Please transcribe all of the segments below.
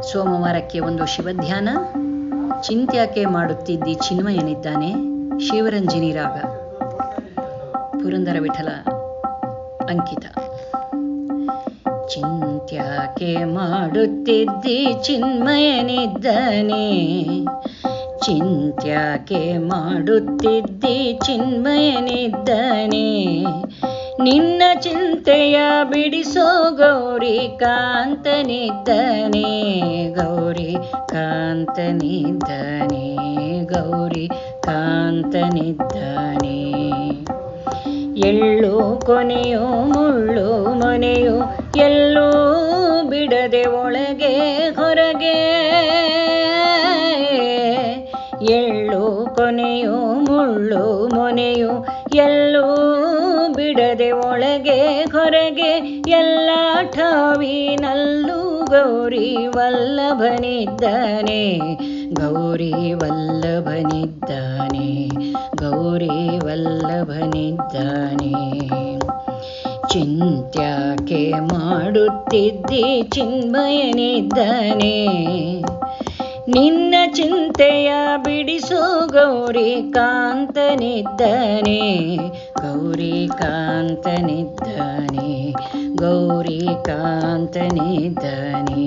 ಸೋಮವಾರಕ್ಕೆ ಒಂದು ಶಿವಧ್ಯಾನ. ಚಿಂತ್ಯಾಕೆ ಮಾಡುತ್ತಿದ್ದಿ ಚಿನ್ಮಯನಿದ್ದಾನೆ. ಶಿವರಂಜನಿ ರಾಗ. ಪುರಂದರ ವಿಠಲ ಅಂಕಿತ. ಚಿಂತ್ಯಾಕೆ ಮಾಡುತ್ತಿದ್ದಿ ಚಿನ್ಮಯನಿದ್ದಾನೆ. ಚಿಂತ್ಯಾಕೆ ಮಾಡುತ್ತಿದ್ದಿ ಚಿನ್ಮಯನಿದ್ದಾನೆ. ನಿನ್ನ ಚಿಂತೆಯ ಬಿಡಿಸೋ ಗೌರಿ ಕಾಂತನಿದ್ದಾನೆ. ಗೌರಿ ಕಾಂತನಿದ್ದಾನೆ. ಗೌರಿ ಕಾಂತನಿದ್ದಾನೆ. ಎಳ್ಳು ಕೊನೆಯೋ ಮುಳ್ಳು ಮೊನೆಯು ಎಲ್ಲೂ ಬಿಡದೆ ಒಳಗೆ ಹೊರಗೆ. ಎಳ್ಳು ಕೊನೆಯೋ ಮುಳ್ಳು ಮೊನೆಯು ಎಲ್ಲೂ ಬಿಡದೆ ಒಳಗೆ ಹೊರಗೆ. ಎಲ್ಲ ಠಾವಿನಲ್ಲೂ ಗೌರಿ ವಲ್ಲಭನಿದ್ದಾನೆ. ಗೌರಿ ವಲ್ಲಭನಿದ್ದಾನೆ. ಗೌರಿ ವಲ್ಲಭನಿದ್ದಾನೆ. ಚಿಂತ್ಯಾಕೆ ಮಾಡುತ್ತಿದ್ದಿ ಚಿನ್ಮಯನಿದ್ದಾನೆ. ನಿನ್ನ ಚಿಂತೆಯ ಬಿಡಿಸೋ ಗೌರಿ ಕಾಂತನಿದ್ದಾನೆ. ಗೌರಿ ಕಾಂತನಿದ್ದಾನೆ. ಗೌರಿ ಕಾಂತನಿದ್ದಾನೆ.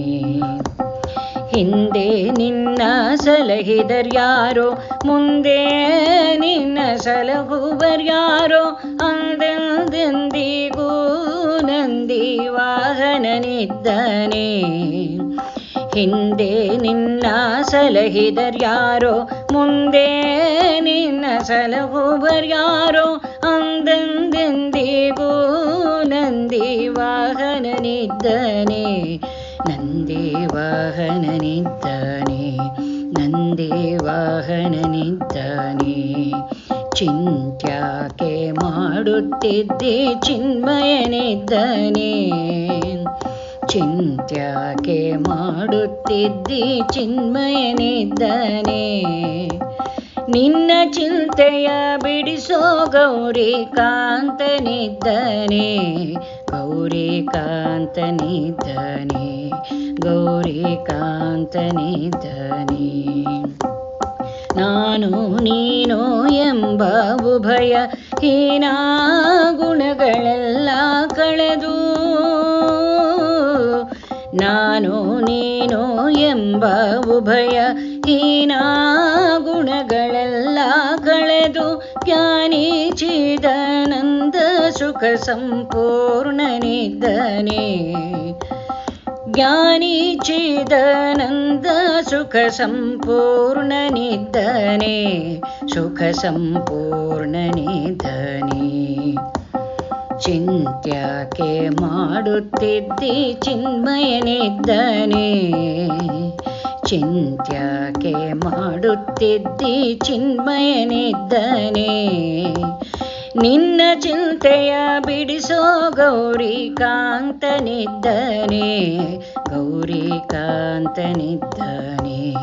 ಹಿಂದೆ ನಿನ್ನ ಸಲಹಿದರ್ಯಾರೋ, ಮುಂದೆ ನಿನ್ನ ಸಲಹುವರ್ಯಾರೋ. ಅಂದೆಂದೆಂದಿಗೂ ನಂದಿ ವಾಹನನಿದ್ದಾನೆ. ಹಿಂದೆ ನಿನ್ನ ಸಲಹಿದರ್ಯಾರೋ, ಮುಂದೆ ನಿನ್ನ ಸಲಹುವರ್ಯಾರೋ. ಅಂದೆಂದೆಂದಿಗೂ ನಂದಿ ವಾಹನನಿದ್ದಾನೆ. ನಂದಿ ವಾಹನನಿದ್ದಾನೆ. ನಂದಿ ವಾಹನನಿದ್ದಾನೆ. ಚಿಂತ್ಯಾಕೆ ಮಾಡುತ್ತಿದ್ದಿ ಚಿನ್ಮಯನಿದ್ದಾನೆ. ಚಿಂತ್ಯಾಕೆ ಮಾಡುತ್ತಿದ್ದಿ ಚಿನ್ಮಯನಿದ್ದಾನೆ. ನಿನ್ನ ಚಿಂತೆಯ ಬಿಡಿಸೋ ಗೌರಿ ಕಾಂತನಿದ್ದಾನೆ. ಗೌರಿ ಕಾಂತನಿದ್ದಾನೆ. ಗೌರಿ ಕಾಂತನಿದ್ದಾನೆ. ನಾನು ನೀನು ಎಂಬ ಉಭಯ ಹೀನ ಗುಣಗಳೆಲ್ಲ ಕಳೆದು. ನಾನು ನೀನು ಎಂಬ ಉಭಯ ಹೀನ ಗುಣಗಳೆಲ್ಲ ಕಳೆದು. ಜ್ಞಾನಿ ಚಿದಾನಂದ ಸುಖ ಸಂಪೂರ್ಣನಿದ್ದಾನೆ. ಜ್ಞಾನಿ ಚಿದಾನಂದ ಸುಖ ಸಂಪೂರ್ಣನಿದ್ದಾನೆ. ಸುಖ ಸಂಪೂರ್ಣನಿದ್ದಾನೆ. ಚಿಂತ್ಯಾಕೆ ಮಾಡುತ್ತಿದ್ದಿ ಚಿನ್ಮಯನಿದ್ದಾನೆ. ಚಿಂತ್ಯಾಕೆ ಮಾಡುತ್ತಿದ್ದಿ ಚಿನ್ಮಯನಿದ್ದಾನೆ. ನಿನ್ನ ಚಿಂತೆಯ ಬಿಡಿಸೋ ಗೌರಿ ಕಾಂತನಿದ್ದಾನೆ. ಗೌರಿ ಕಾಂತನಿದ್ದಾನೆ.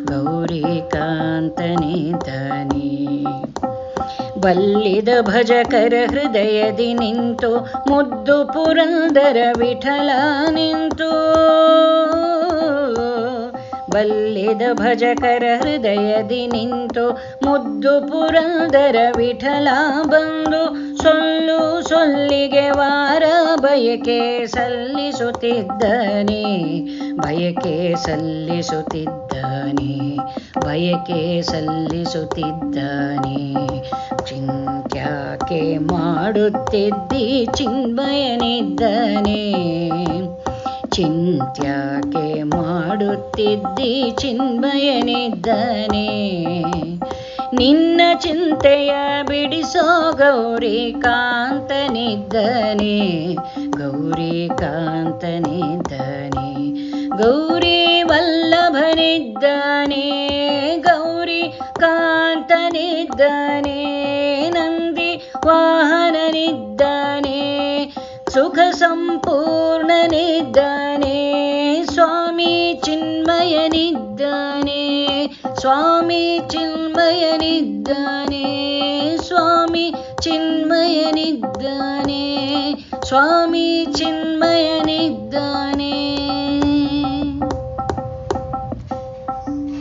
ಗೌರಿ ಕಾಂತನಿದ್ದಾನೆ. ಬಲ್ಲಿದ ಭಜಕರ ಹೃದಯದಿ ನಿಂತು ಮುದ್ದು ಪುರಂದರ ವಿಠಲ ನಿಂತು. ಬಲ್ಲಿದ ಭಜಕರ ಹೃದಯದಿ ನಿಂತು ಮುದ್ದು ಪುರಂದರ ವಿಠಲ ಬಂದು. ಸೊಲ್ಲು ಸೊಲ್ಲಿಗೆ ವಾರ ಬಯಕೆ ಸಲ್ಲಿಸುತ್ತಿದ್ದಾನೆ. ಬಯಕೆ ಸಲ್ಲಿಸುತ್ತಿದ್ದಾನೆ. ಬಯಕೆ ಸಲ್ಲಿಸುತ್ತಿದ್ದಾನೆ. ಚಿಂತ್ಯಾಕೆ ಮಾಡುತ್ತಿದ್ದಿ ಚಿನ್ಮಯನಿದ್ದಾನೆ. ಚಿಂತ್ಯಾಕೆ ಮಾಡುತ್ತಿದ್ದಿ ಚಿನ್ಮಯನಿದ್ದಾನೆ. ನಿನ್ನ ಚಿಂತೆಯ ಬಿಡಿಸೋ ಗೌರಿ ಕಾಂತನಿದ್ದಾನೆ. ಗೌರಿ ಕಾಂತನಿದ್ದಾನೆ. ಗೌರಿ ವಲ್ಲಭನಿದ್ದಾನೆ. ಗೌರಿ ಕಾಂತನಿದ್ದಾನೆ. ನಂದಿ ವಾಹನನಿದ್ದಾನೆ. ಸುಖ ಸಂಪೂರ್ಣನಿದ್ದಾನೆ. ಸ್ವಾಮಿ ಚಿನ್ಮಯನಿದ್ದಾನೆ. ಸ್ವಾಮಿ ಚಿನ್ಮಯನಿದ್ದಾನೆ. ಸ್ವಾಮಿ ಚಿನ್ಮಯನಿದ್ದಾನೆ. ಸ್ವಾಮಿ ಚಿನ್ಮಯನಿದ್ದಾನೆ.